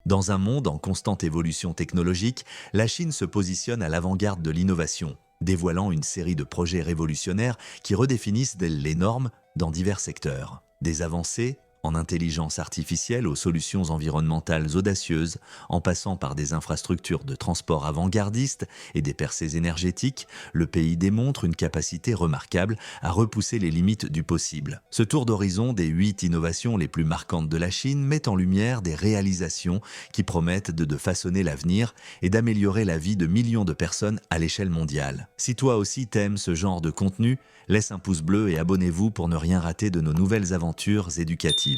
Dans un monde en constante évolution technologique, la Chine se positionne à l'avant-garde de l'innovation, dévoilant une série de projets révolutionnaires qui redéfinissent les normes dans divers secteurs. Des avancées en intelligence artificielle aux solutions environnementales audacieuses, en passant par des infrastructures de transport avant-gardistes et des percées énergétiques, le pays démontre une capacité remarquable à repousser les limites du possible. Ce tour d'horizon des 8 innovations les plus marquantes de la Chine met en lumière des réalisations qui promettent de façonner l'avenir et d'améliorer la vie de millions de personnes à l'échelle mondiale. Si toi aussi t'aimes ce genre de contenu, laisse un pouce bleu et abonnez-vous pour ne rien rater de nos nouvelles aventures éducatives.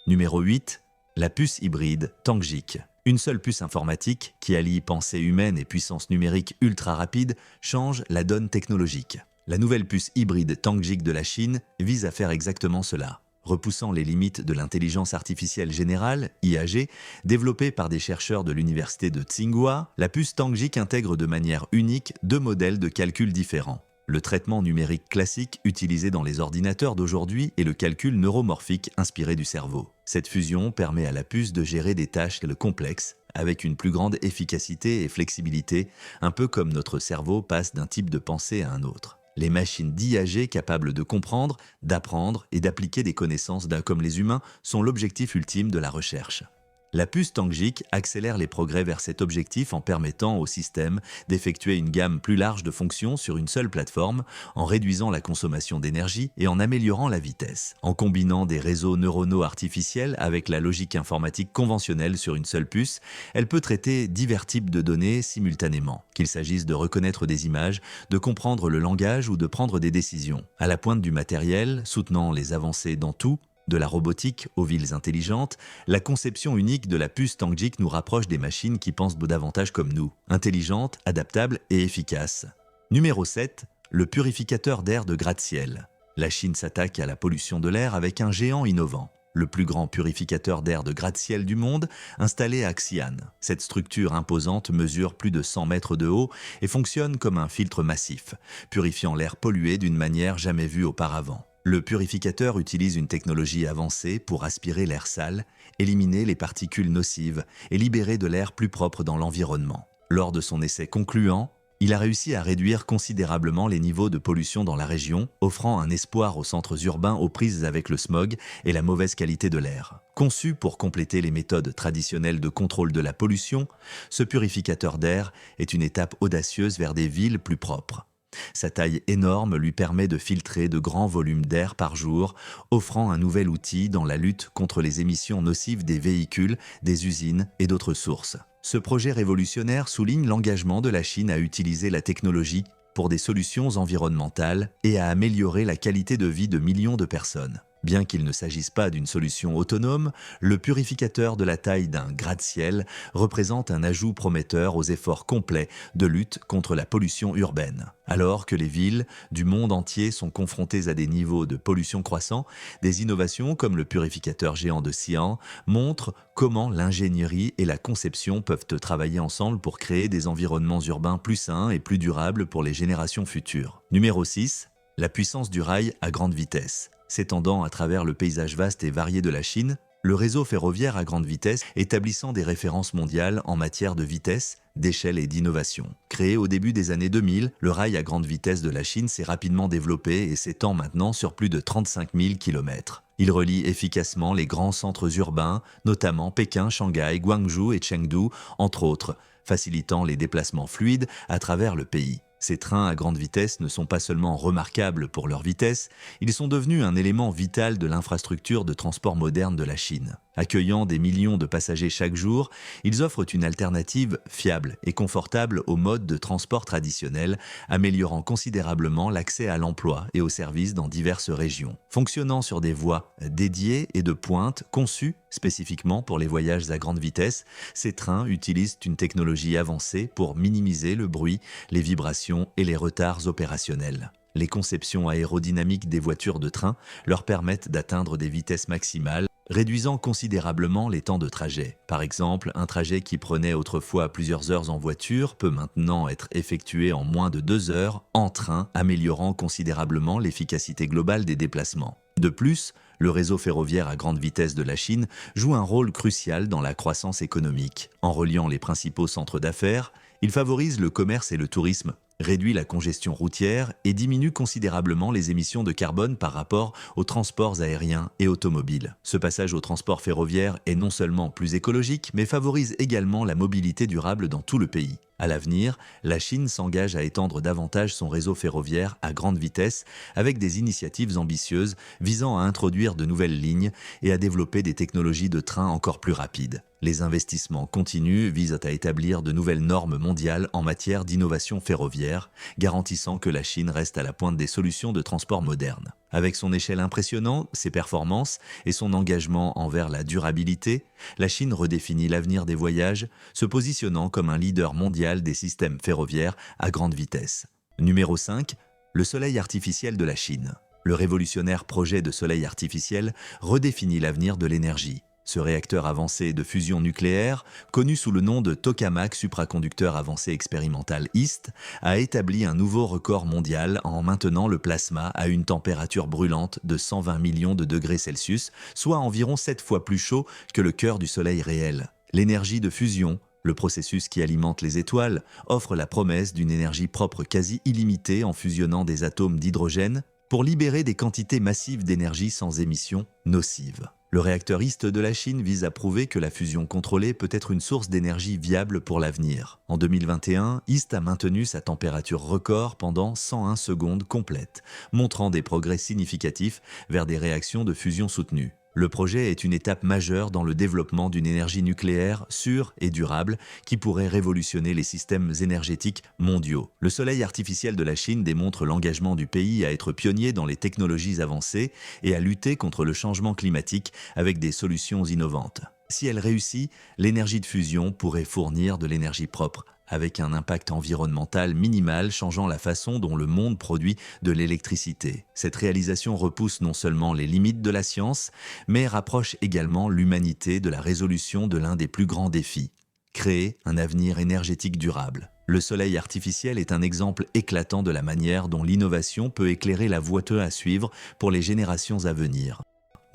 Numéro 8. La puce hybride Tangjic. Une seule puce informatique qui allie pensée humaine et puissance numérique ultra rapide change la donne technologique. La nouvelle puce hybride Tangjic de la Chine vise à faire exactement cela. Repoussant les limites de l'intelligence artificielle générale, IAG, développée par des chercheurs de l'université de Tsinghua, la puce Tangjic intègre de manière unique 2 modèles de calcul différents. Le traitement numérique classique utilisé dans les ordinateurs d'aujourd'hui et le calcul neuromorphique inspiré du cerveau. Cette fusion permet à la puce de gérer des tâches complexes avec une plus grande efficacité et flexibilité, un peu comme notre cerveau passe d'un type de pensée à un autre. Les machines d'IAG capables de comprendre, d'apprendre et d'appliquer des connaissances comme les humains sont l'objectif ultime de la recherche. La puce Tangjic accélère les progrès vers cet objectif en permettant au système d'effectuer une gamme plus large de fonctions sur une seule plateforme, en réduisant la consommation d'énergie et en améliorant la vitesse. En combinant des réseaux neuronaux artificiels avec la logique informatique conventionnelle sur une seule puce, elle peut traiter divers types de données simultanément, qu'il s'agisse de reconnaître des images, de comprendre le langage ou de prendre des décisions. À la pointe du matériel, soutenant les avancées dans tout, de la robotique aux villes intelligentes, la conception unique de la puce Tangjic nous rapproche des machines qui pensent davantage comme nous, intelligentes, adaptables et efficaces. Numéro 7. Le purificateur d'air de gratte-ciel. La Chine s'attaque à la pollution de l'air avec un géant innovant. Le plus grand purificateur d'air de gratte-ciel du monde, installé à Xi'an. Cette structure imposante mesure plus de 100 mètres de haut et fonctionne comme un filtre massif, purifiant l'air pollué d'une manière jamais vue auparavant. Le purificateur utilise une technologie avancée pour aspirer l'air sale, éliminer les particules nocives et libérer de l'air plus propre dans l'environnement. Lors de son essai concluant, il a réussi à réduire considérablement les niveaux de pollution dans la région, offrant un espoir aux centres urbains aux prises avec le smog et la mauvaise qualité de l'air. Conçu pour compléter les méthodes traditionnelles de contrôle de la pollution, ce purificateur d'air est une étape audacieuse vers des villes plus propres. Sa taille énorme lui permet de filtrer de grands volumes d'air par jour, offrant un nouvel outil dans la lutte contre les émissions nocives des véhicules, des usines et d'autres sources. Ce projet révolutionnaire souligne l'engagement de la Chine à utiliser la technologie pour des solutions environnementales et à améliorer la qualité de vie de millions de personnes. Bien qu'il ne s'agisse pas d'une solution autonome, le purificateur de la taille d'un gratte-ciel représente un ajout prometteur aux efforts complets de lutte contre la pollution urbaine. Alors que les villes du monde entier sont confrontées à des niveaux de pollution croissants, des innovations comme le purificateur géant de Xi'an montrent comment l'ingénierie et la conception peuvent travailler ensemble pour créer des environnements urbains plus sains et plus durables pour les générations futures. Numéro 6. La puissance du rail à grande vitesse. S'étendant à travers le paysage vaste et varié de la Chine, le réseau ferroviaire à grande vitesse établissant des références mondiales en matière de vitesse, d'échelle et d'innovation. Créé au début des années 2000, le rail à grande vitesse de la Chine s'est rapidement développé et s'étend maintenant sur plus de 35 000 km. Il relie efficacement les grands centres urbains, notamment Pékin, Shanghai, Guangzhou et Chengdu, entre autres, facilitant les déplacements fluides à travers le pays. Ces trains à grande vitesse ne sont pas seulement remarquables pour leur vitesse, ils sont devenus un élément vital de l'infrastructure de transport moderne de la Chine. Accueillant des millions de passagers chaque jour, ils offrent une alternative fiable et confortable aux modes de transport traditionnels, améliorant considérablement l'accès à l'emploi et aux services dans diverses régions. Fonctionnant sur des voies dédiées et de pointe conçues spécifiquement pour les voyages à grande vitesse, ces trains utilisent une technologie avancée pour minimiser le bruit, les vibrations et les retards opérationnels. Les conceptions aérodynamiques des voitures de train leur permettent d'atteindre des vitesses maximales, réduisant considérablement les temps de trajet. Par exemple, un trajet qui prenait autrefois plusieurs heures en voiture peut maintenant être effectué en moins de 2 heures en train, améliorant considérablement l'efficacité globale des déplacements. De plus, le réseau ferroviaire à grande vitesse de la Chine joue un rôle crucial dans la croissance économique. En reliant les principaux centres d'affaires, il favorise le commerce et le tourisme, réduit la congestion routière et diminue considérablement les émissions de carbone par rapport aux transports aériens et automobiles. Ce passage au transport ferroviaire est non seulement plus écologique, mais favorise également la mobilité durable dans tout le pays. À l'avenir, la Chine s'engage à étendre davantage son réseau ferroviaire à grande vitesse avec des initiatives ambitieuses visant à introduire de nouvelles lignes et à développer des technologies de train encore plus rapides. Les investissements continus visent à établir de nouvelles normes mondiales en matière d'innovation ferroviaire, garantissant que la Chine reste à la pointe des solutions de transport modernes. Avec son échelle impressionnante, ses performances et son engagement envers la durabilité, la Chine redéfinit l'avenir des voyages, se positionnant comme un leader mondial des systèmes ferroviaires à grande vitesse. Numéro 5. Le soleil artificiel de la Chine. Le révolutionnaire projet de soleil artificiel redéfinit l'avenir de l'énergie. Ce réacteur avancé de fusion nucléaire, connu sous le nom de Tokamak supraconducteur avancé expérimental EAST, a établi un nouveau record mondial en maintenant le plasma à une température brûlante de 120 millions de degrés Celsius, soit environ 7 fois plus chaud que le cœur du Soleil réel. L'énergie de fusion, le processus qui alimente les étoiles, offre la promesse d'une énergie propre quasi illimitée en fusionnant des atomes d'hydrogène pour libérer des quantités massives d'énergie sans émissions nocives. Le réacteur EAST de la Chine vise à prouver que la fusion contrôlée peut être une source d'énergie viable pour l'avenir. En 2021, EAST a maintenu sa température record pendant 101 secondes complètes, montrant des progrès significatifs vers des réactions de fusion soutenues. Le projet est une étape majeure dans le développement d'une énergie nucléaire sûre et durable qui pourrait révolutionner les systèmes énergétiques mondiaux. Le soleil artificiel de la Chine démontre l'engagement du pays à être pionnier dans les technologies avancées et à lutter contre le changement climatique avec des solutions innovantes. Si elle réussit, l'énergie de fusion pourrait fournir de l'énergie propre, avec un impact environnemental minimal changeant la façon dont le monde produit de l'électricité. Cette réalisation repousse non seulement les limites de la science, mais rapproche également l'humanité de la résolution de l'un des plus grands défis: créer un avenir énergétique durable. Le soleil artificiel est un exemple éclatant de la manière dont l'innovation peut éclairer la voie à suivre pour les générations à venir.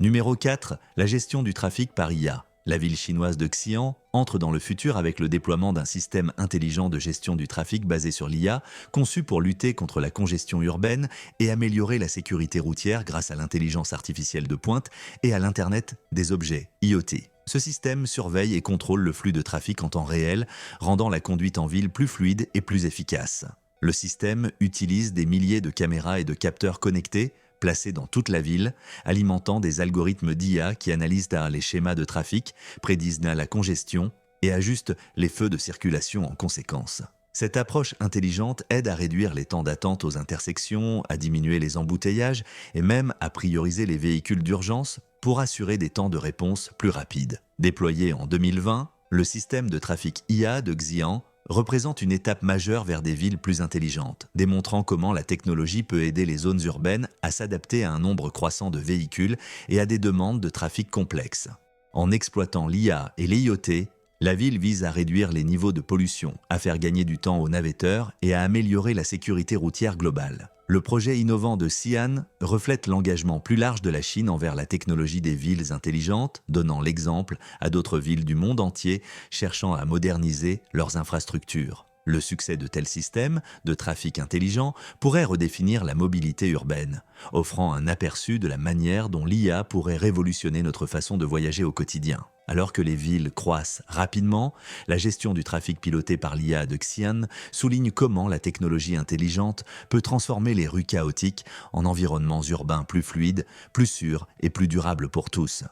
Numéro 4. La gestion du trafic par IA. La ville chinoise de Xi'an entre dans le futur avec le déploiement d'un système intelligent de gestion du trafic basé sur l'IA, conçu pour lutter contre la congestion urbaine et améliorer la sécurité routière grâce à l'intelligence artificielle de pointe et à l'Internet des objets, IoT. Ce système surveille et contrôle le flux de trafic en temps réel, rendant la conduite en ville plus fluide et plus efficace. Le système utilise des milliers de caméras et de capteurs connectés, placés dans toute la ville, alimentant des algorithmes d'IA qui analysent les schémas de trafic, prédisent la congestion et ajustent les feux de circulation en conséquence. Cette approche intelligente aide à réduire les temps d'attente aux intersections, à diminuer les embouteillages et même à prioriser les véhicules d'urgence pour assurer des temps de réponse plus rapides. Déployé en 2020, le système de trafic IA de Xi'an représente une étape majeure vers des villes plus intelligentes, démontrant comment la technologie peut aider les zones urbaines à s'adapter à un nombre croissant de véhicules et à des demandes de trafic complexes. En exploitant l'IA et les IoT, la ville vise à réduire les niveaux de pollution, à faire gagner du temps aux navetteurs et à améliorer la sécurité routière globale. Le projet innovant de Xi'an reflète l'engagement plus large de la Chine envers la technologie des villes intelligentes, donnant l'exemple à d'autres villes du monde entier cherchant à moderniser leurs infrastructures. Le succès de tels systèmes de trafic intelligent pourrait redéfinir la mobilité urbaine, offrant un aperçu de la manière dont l'IA pourrait révolutionner notre façon de voyager au quotidien. Alors que les villes croissent rapidement, la gestion du trafic pilotée par l'IA de Xi'an souligne comment la technologie intelligente peut transformer les rues chaotiques en environnements urbains plus fluides, plus sûrs et plus durables pour tous.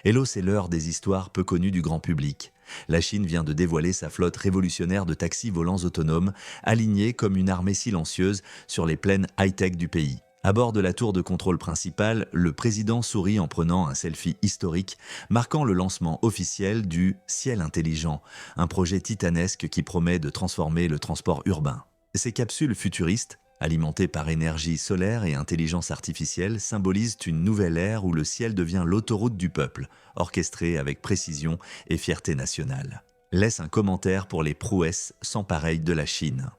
Hello, c'est l'heure des histoires peu connues du grand public. La Chine vient de dévoiler sa flotte révolutionnaire de taxis volants autonomes, alignés comme une armée silencieuse sur les plaines high-tech du pays. À bord de la tour de contrôle principale, le président sourit en prenant un selfie historique, marquant le lancement officiel du Ciel intelligent, un projet titanesque qui promet de transformer le transport urbain. Ces capsules futuristes, alimentées par énergie solaire et intelligence artificielle, symbolisent une nouvelle ère où le ciel devient l'autoroute du peuple, orchestrée avec précision et fierté nationale. Laisse un commentaire pour les prouesses sans pareil de la Chine.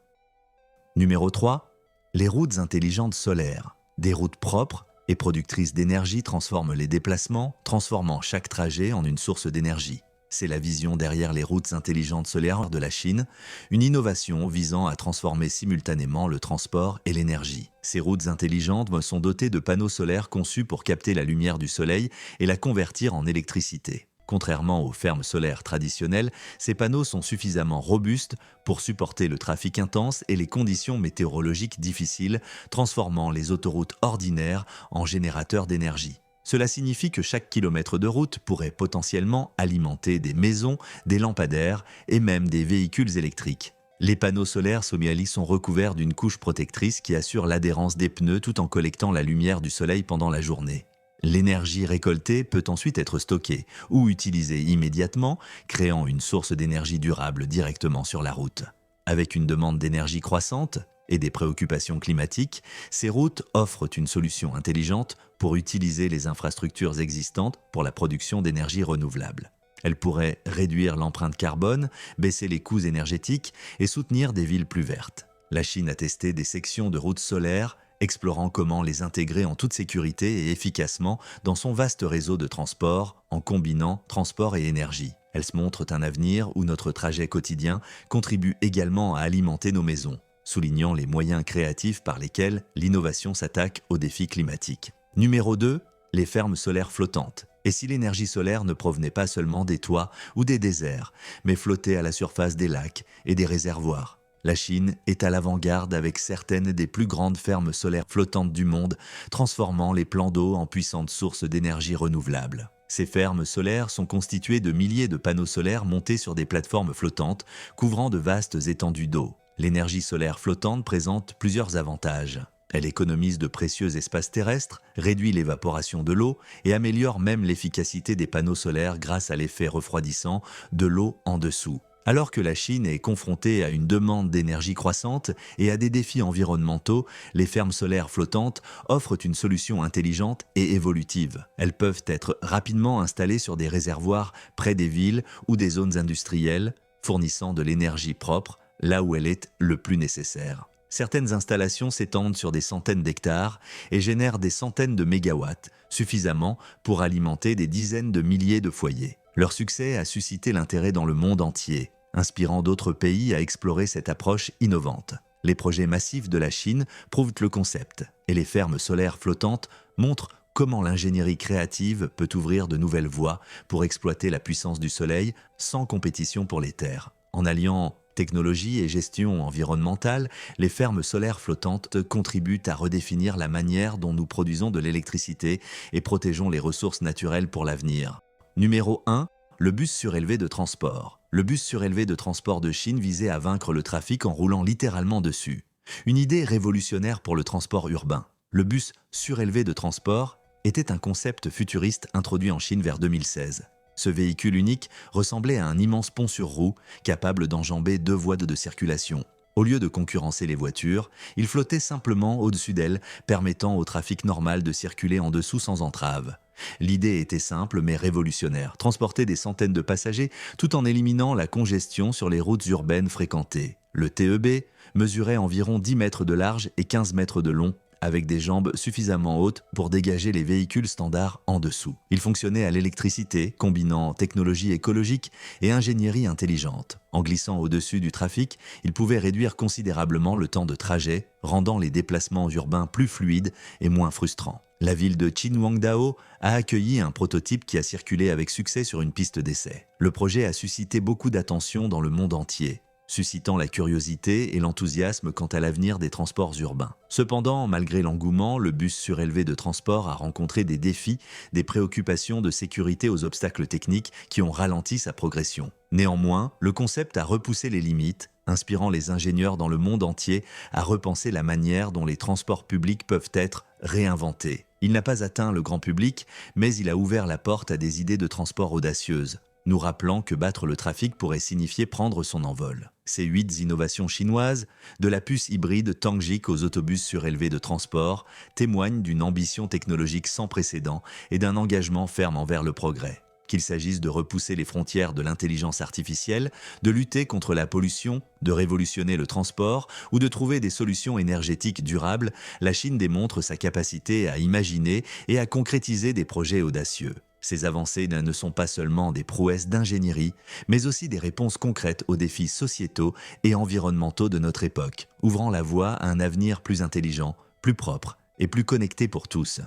Numéro 3. Les routes intelligentes solaires. Des routes propres, et productrice d'énergie transforme les déplacements, transformant chaque trajet en une source d'énergie. C'est la vision derrière les routes intelligentes solaires de la Chine, une innovation visant à transformer simultanément le transport et l'énergie. Ces routes intelligentes sont dotées de panneaux solaires conçus pour capter la lumière du soleil et la convertir en électricité. Contrairement aux fermes solaires traditionnelles, ces panneaux sont suffisamment robustes pour supporter le trafic intense et les conditions météorologiques difficiles, transformant les autoroutes ordinaires en générateurs d'énergie. Cela signifie que chaque kilomètre de route pourrait potentiellement alimenter des maisons, des lampadaires et même des véhicules électriques. Les panneaux solaires Somiali sont recouverts d'une couche protectrice qui assure l'adhérence des pneus tout en collectant la lumière du soleil pendant la journée. L'énergie récoltée peut ensuite être stockée ou utilisée immédiatement, créant une source d'énergie durable directement sur la route. Avec une demande d'énergie croissante et des préoccupations climatiques, ces routes offrent une solution intelligente pour utiliser les infrastructures existantes pour la production d'énergie renouvelable. Elles pourraient réduire l'empreinte carbone, baisser les coûts énergétiques et soutenir des villes plus vertes. La Chine a testé des sections de routes solaires explorant comment les intégrer en toute sécurité et efficacement dans son vaste réseau de transport en combinant transport et énergie. Elles montrent un avenir où notre trajet quotidien contribue également à alimenter nos maisons, soulignant les moyens créatifs par lesquels l'innovation s'attaque aux défis climatiques. Numéro 2, les fermes solaires flottantes. Et si l'énergie solaire ne provenait pas seulement des toits ou des déserts, mais flottait à la surface des lacs et des réservoirs? La Chine est à l'avant-garde avec certaines des plus grandes fermes solaires flottantes du monde, transformant les plans d'eau en puissantes sources d'énergie renouvelable. Ces fermes solaires sont constituées de milliers de panneaux solaires montés sur des plateformes flottantes, couvrant de vastes étendues d'eau. L'énergie solaire flottante présente plusieurs avantages. Elle économise de précieux espaces terrestres, réduit l'évaporation de l'eau et améliore même l'efficacité des panneaux solaires grâce à l'effet refroidissant de l'eau en dessous. Alors que la Chine est confrontée à une demande d'énergie croissante et à des défis environnementaux, les fermes solaires flottantes offrent une solution intelligente et évolutive. Elles peuvent être rapidement installées sur des réservoirs près des villes ou des zones industrielles, fournissant de l'énergie propre là où elle est le plus nécessaire. Certaines installations s'étendent sur des centaines d'hectares et génèrent des centaines de mégawatts, suffisamment pour alimenter des dizaines de milliers de foyers. Leur succès a suscité l'intérêt dans le monde entier, inspirant d'autres pays à explorer cette approche innovante. Les projets massifs de la Chine prouvent le concept, et les fermes solaires flottantes montrent comment l'ingénierie créative peut ouvrir de nouvelles voies pour exploiter la puissance du soleil sans compétition pour les terres. En alliant technologie et gestion environnementale, les fermes solaires flottantes contribuent à redéfinir la manière dont nous produisons de l'électricité et protégeons les ressources naturelles pour l'avenir. Numéro 1. Le bus surélevé de transport. Le bus surélevé de transport de Chine visait à vaincre le trafic en roulant littéralement dessus. Une idée révolutionnaire pour le transport urbain. Le bus surélevé de transport était un concept futuriste introduit en Chine vers 2016. Ce véhicule unique ressemblait à un immense pont sur roues, capable d'enjamber 2 voies de circulation. Au lieu de concurrencer les voitures, il flottait simplement au-dessus d'elles, permettant au trafic normal de circuler en dessous sans entrave. L'idée était simple mais révolutionnaire, transporter des centaines de passagers tout en éliminant la congestion sur les routes urbaines fréquentées. Le TEB mesurait environ 10 mètres de large et 15 mètres de long, avec des jambes suffisamment hautes pour dégager les véhicules standards en dessous. Il fonctionnait à l'électricité, combinant technologie écologique et ingénierie intelligente. En glissant au-dessus du trafic, il pouvait réduire considérablement le temps de trajet, rendant les déplacements urbains plus fluides et moins frustrants. La ville de Qinhuangdao a accueilli un prototype qui a circulé avec succès sur une piste d'essai. Le projet a suscité beaucoup d'attention dans le monde entier, suscitant la curiosité et l'enthousiasme quant à l'avenir des transports urbains. Cependant, malgré l'engouement, le bus surélevé de transport a rencontré des défis, des préoccupations de sécurité aux obstacles techniques qui ont ralenti sa progression. Néanmoins, le concept a repoussé les limites, inspirant les ingénieurs dans le monde entier à repenser la manière dont les transports publics peuvent être réinventés. Il n'a pas atteint le grand public, mais il a ouvert la porte à des idées de transport audacieuses, nous rappelant que battre le trafic pourrait signifier prendre son envol. Ces 8 innovations chinoises, de la puce hybride Tangjik aux autobus surélevés de transport, témoignent d'une ambition technologique sans précédent et d'un engagement ferme envers le progrès. Qu'il s'agisse de repousser les frontières de l'intelligence artificielle, de lutter contre la pollution, de révolutionner le transport ou de trouver des solutions énergétiques durables, la Chine démontre sa capacité à imaginer et à concrétiser des projets audacieux. Ces avancées ne sont pas seulement des prouesses d'ingénierie, mais aussi des réponses concrètes aux défis sociétaux et environnementaux de notre époque, ouvrant la voie à un avenir plus intelligent, plus propre et plus connecté pour tous.